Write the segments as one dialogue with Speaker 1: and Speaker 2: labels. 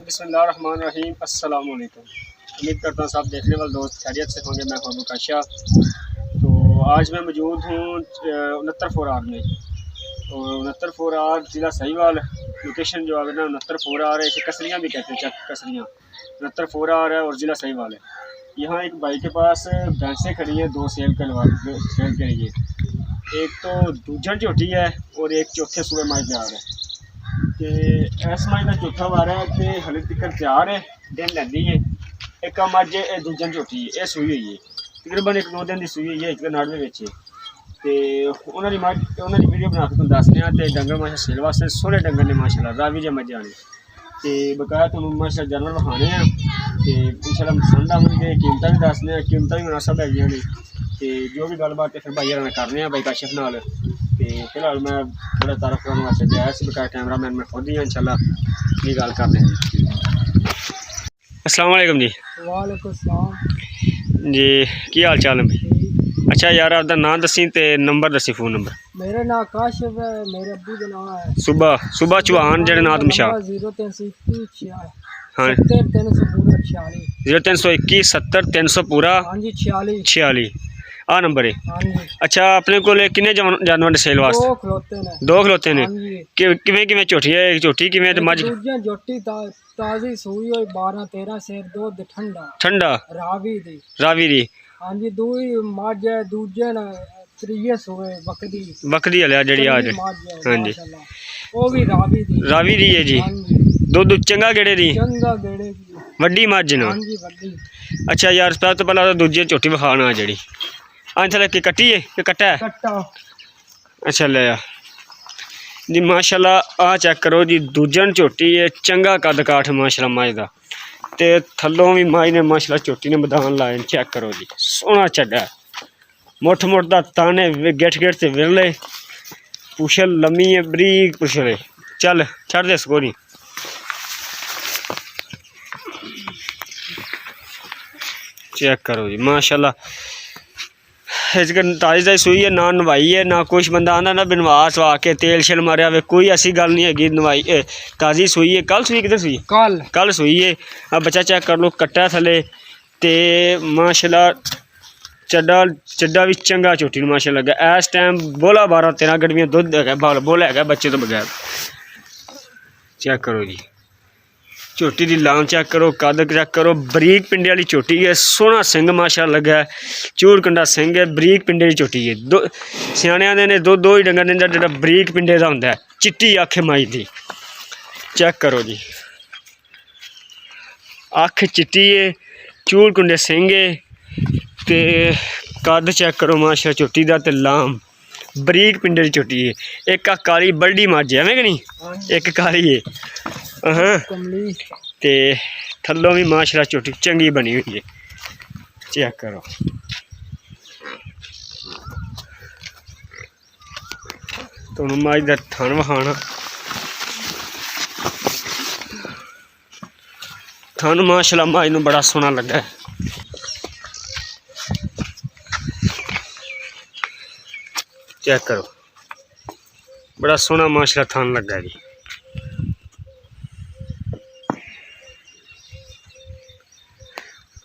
Speaker 1: बिस्मिल्लाहिर्रहमानिर्रहीम। अस्सलाम वालेकुम। उम्मीद करता हूँ सब देखने वाले दोस्त खैरियत से होंगे। मैं हूँ काशा। तो आज मैं मौजूद हूँ 69 में। तो 69 ज़िला सहीवाल लोकेशन जो है ना 69 है, इसे कसरियाँ भी कहते हैं। चक कसरियाँ 69 है और ज़िला सहीवाल है। यहाँ एक भाई के पास भैंसें खड़ी हैं, दो सेल के लिए। एक तो दूजन झोटी है और एक चौथे सूबे माई तैयार है। कि इस माई का चौथा वार है कि हले तक तैयार है, दिन लैंदी है। एक मज दूजन झोटी है, यह सूई हुई है, तकरीबन 1-2 दिन की सूई हुई है। एक नाड़वे में तो उन्होंने वीडियो बना के तुम दसने तो डंगर माशा सेल वास्ते सोहने डंगर ने माशाल्लाह रावी जे मजे आने तो बकाया तुम माशा जानवर विखाने हैं तो इंशाल्लाह पसंद आवेंगे। कीमत भी दसने, कीमत भी मुनासब है तो जो भी गलबात है फिर भाई यार करने हैं भाई काशिफ नाल। तो फिलहाल मैं थोड़ा तारफ करने वास्ते गया सी, बकाया कैमरा मैन मैं खुद ही हाँ। इंशाल्लाह ये गल करते हैं। अस्सलाम वालेकुम जी।
Speaker 2: वालेकुम सलाम
Speaker 1: जी, की हाल चाल है भाई? अच्छा यार आपका नाम दसी तो नंबर दसी, फोन नंबर।
Speaker 2: मेरा नाम काशिफ है, मेरे अब्बू का नाम है
Speaker 1: सुबह चौहान जेडे नाथ मशा
Speaker 2: 0321
Speaker 1: हाँ 0321 70 300 पूरा 46 आ नंबर है।
Speaker 2: हाँ जी।
Speaker 1: अच्छा अपने को किन्ने जानवर सेल वास्ते? दो खलोते ने। किवें किवें झोटी है? एक झोटी किवें ते मज?
Speaker 2: झोटी ताजी सूई हुई 12-13 सेर दूध
Speaker 1: ठंडा रावी दी। हाँ
Speaker 2: जी। दूई मज है, दूजे न त्रीए सूए
Speaker 1: बकदी हले जेड़ी आ जे। हाँ जी
Speaker 2: वो भी रावी दी
Speaker 1: है जी। दुध चंगा गेड़े दी?
Speaker 2: चंगा गेड़े दी
Speaker 1: वड्डी मज ना?
Speaker 2: हाँ जी वड्डी।
Speaker 1: अच्छा यार सब तो पहला दूजी झोटी विखाना जेड़ी अं थले की कट्टी है कि कट्टा है? अच्छा ले जी माशाल्लाह आ चेक करो जी, दूजन झोटी है, चंगा कद काठ माशाल्लाह माई दा ते थल्लों भी माई ने माशाल्लाह झोटी ने मैदान लाए। चेक करो जी, सोहना चड्डा मुठ दा ताने गेठ से विरले, पुछल लम्मी है, बरीक पुछल है। चल छड़ दे सकोरी। चेक करो जी माशाल्लाह ताजी सूई है, ना नवाई है ना कुछ बंदा आंदा ना बनवा सवा के तेल शेल मारिया वे, कोई ऐसी गल नहीं हैगी। नवाई ताजी सूई है। कल सूई किधर सूई? कल सूई है। अब बच्चा चेक कर लो, कट्टा थले ते माशाल्लाह चड्डा भी चंगा झोटी माशाल्लाह लगा। इस टाइम बोला 12-13 गड़वियां दुध है, बोला है बच्चे तो बगैर। चेक करो जी झोटी की लाम चेक करो, कद चेक करो, बरीक पिंडे वाली झोटी है, सोहना सिंह माशाल्लाह लगा है, चूर कंडा सिंह है, बरीक पिंडे की झोटी है। सियाने आंदे ने दो ही डंगर ने जो बरीक पिंडे का होंदा है, चिट्टी अख माई दी। चेक करो जी अख चिट्टी है, चूर कुंडे सिंह है ते कद चेक करो माशाल्लाह झोटी का ते लाम बरीक पिंडे की झोटी है। एक काली बल्डी मज है कि नहीं, एक काली है ते थल्लों भी माशाल्लाह झोटी चंगी बनी हुई है। चेक करो तुम माई दा थन विखाना, थन माशाल्लाह माई नूं बड़ा सोहना लगा है। चेक करो बड़ा सोहना माशाल्लाह थन लगा जी।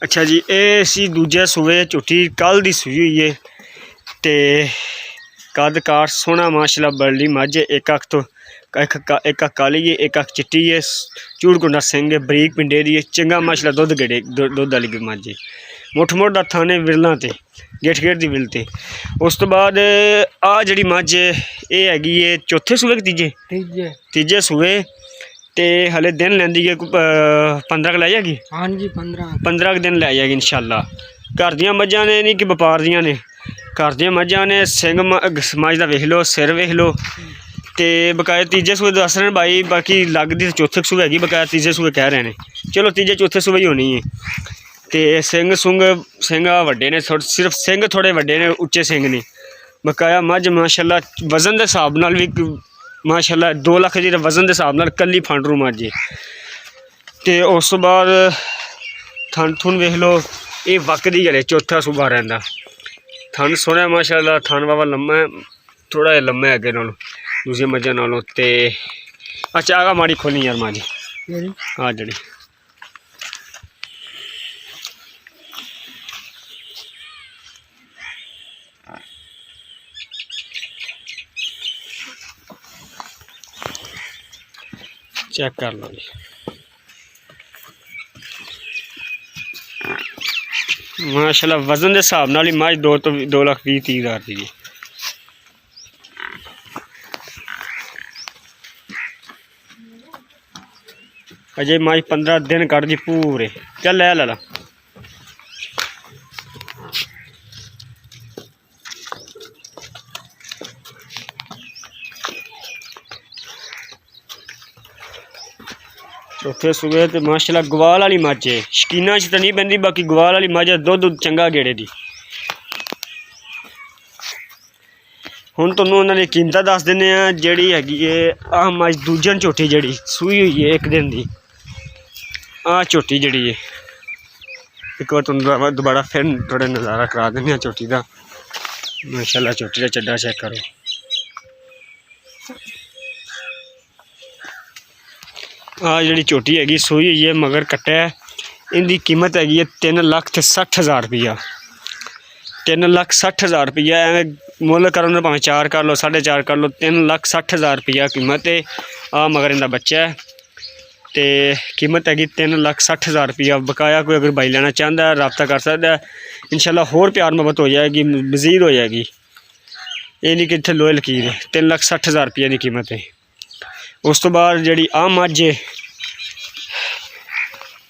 Speaker 1: अच्छा जी ये सी दूजे सूबे झोटी कल दी सूई हुई है ते कद काठ सोहना माशाल्लाह बड़ी मज है। एक अख तो एक अख काली है, एक अख चिट्टी है, चूड़ कुंडा सिंह है, बरीक पिंडे दी है, चंगा माशाल्लाह दुध गेड़े दुध वाली मज है। मुठ दा थाने विरलों ते गेठ दी विल ते। उस तो बाद आ जी मज ये हैगी है चौथे सूबे के तीजे सूबे ते हले दिन लैंदी है 15 लै जाएगी।
Speaker 2: हाँ जी
Speaker 1: 15 दिन लै जाएगी इंशाल्लाह। घर दियां मझां ने नहीं कि व्यापार दियां ने, घर दियां मझां ने। सिंह मज दा वेख लो, सिर वेख लो ते बकाया तीजे सूबे दस रहे भाई, बाकी लगदी तो चौथे सूबे हैगी, बकाया तीजे सूबे कह रहे हैं। चलो तीजे चौथे सूबे ही होनी है। तो सिंह वड्डे ने, सिर्फ सिंह थोड़े वड्डे ने, उच्चे सिंह ने। बकाया मझ माशाल्लाह वजन के हिसाब नाल भी माशाल्लाह 2 लाख जी वजन के हिसाब नाल कली फांडरू मझ है। तो उस तो बाद थन थुन वेख लो, ये वकदी हले चौथा सूबा रहिंदा। थन सोहना माशाल्लाह, थन बाबा लम्मा है, थोड़ा जिहा लम्मा है अगे नालों दूसरी मझां नालों। ते अच्छा आ माड़ी खोली यार माड़ी हाँ जी चेक कर लो जी। माशाल्लाह वजन के हिसाब नाल ही मझ 2,20,30,000 दी जी। अजय मझ 15 दिन कट दी पूरे। चल ले ला चौथे सूबे तो माशाल्लाह गवाल वाली मझ है। शकीना च तो नहीं पैंदी, बाकी गवाल वाली मझ दुध चंगा गेड़े दी। हुण तुहानूं उन्होंने कीमत दस दिंदे आ। जिहड़ी हैगी है आह मझ दूजन झोटी जिहड़ी सूई हुई है एक दिन दी। आह झोटी जिहड़ी है एक बार तुहानूं दोबारा फिर थोड़ा नज़ारा करा दिंदे आ झोटी दा। माशाल्लाह झोटी दा चड्डा चेक करो। आ जी झोटी हैगी सूई हुई है मगर कट्टा है। इनकी कीमत हैगी है 3,60,000 रुपया। 3,60,000 रुपया। एवं मुल करो भावें 4 कर लो 4.5 कर लो, 3,60,000 रुपया कीमत है। आ मगर इनका बच्चा है तो कीमत हैगी 3,60,000 रुपया। बकाया कोई अगर भाई लेना चाहता है रबता कर सकता है। इंशाल्लाह होर प्यार मोहब्बत हो जाएगी, मज़ीद हो जाएगी। ये नहीं कि इतने लोहे लकीर है। 3,60,000 रुपये की कीमत है। उस तो बाद जी आ मझ है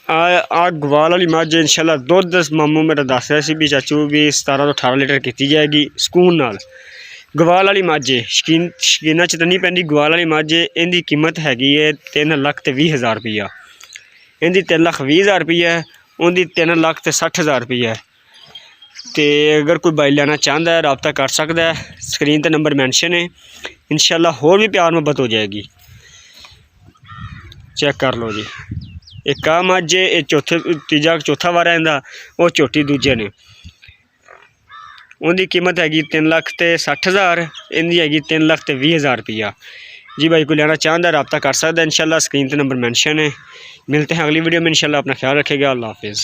Speaker 1: आ गवाल वाली मझ है। इंशाल्लाह दुध मामू मेरा दस रहा सी भी चाचू भी 17 तो 18 लीटर की जाएगी सुकून नाल। गवाल वाली मझ है, शकीना च तो नहीं पैंदी, गवाल वाली मझ है। इनकी कीमत हैगी है 3,20,000 रुपया। इनकी 3,20,000 रुपया है, उनकी 3,60,000 रुपया है। तो अगर कोई भाई लेना चाहता है रबता कर सकता है। स्क्रीन पर नंबर मैंशन है। इंशाल्लाह होर भी प्यार मोहब्बत हो जाएगी। चेक कर लो जी। एक आ मझ है, ये तीजा चौथा वारा इनका, वो झोटी दूजे ने। उनकी कीमत हैगी 3,60,000। इनकी हैगी 3,20,000 रुपया। जी भाई कोई लेना चाहता है रबता कर सकता है। इंशाल्लाह स्क्रीन पर नंबर मैंशन है। मिलते हैं अगली वीडियो में। इंशाल्लाह अपना ख्याल रखेगा। अल्लाह हाफिज़।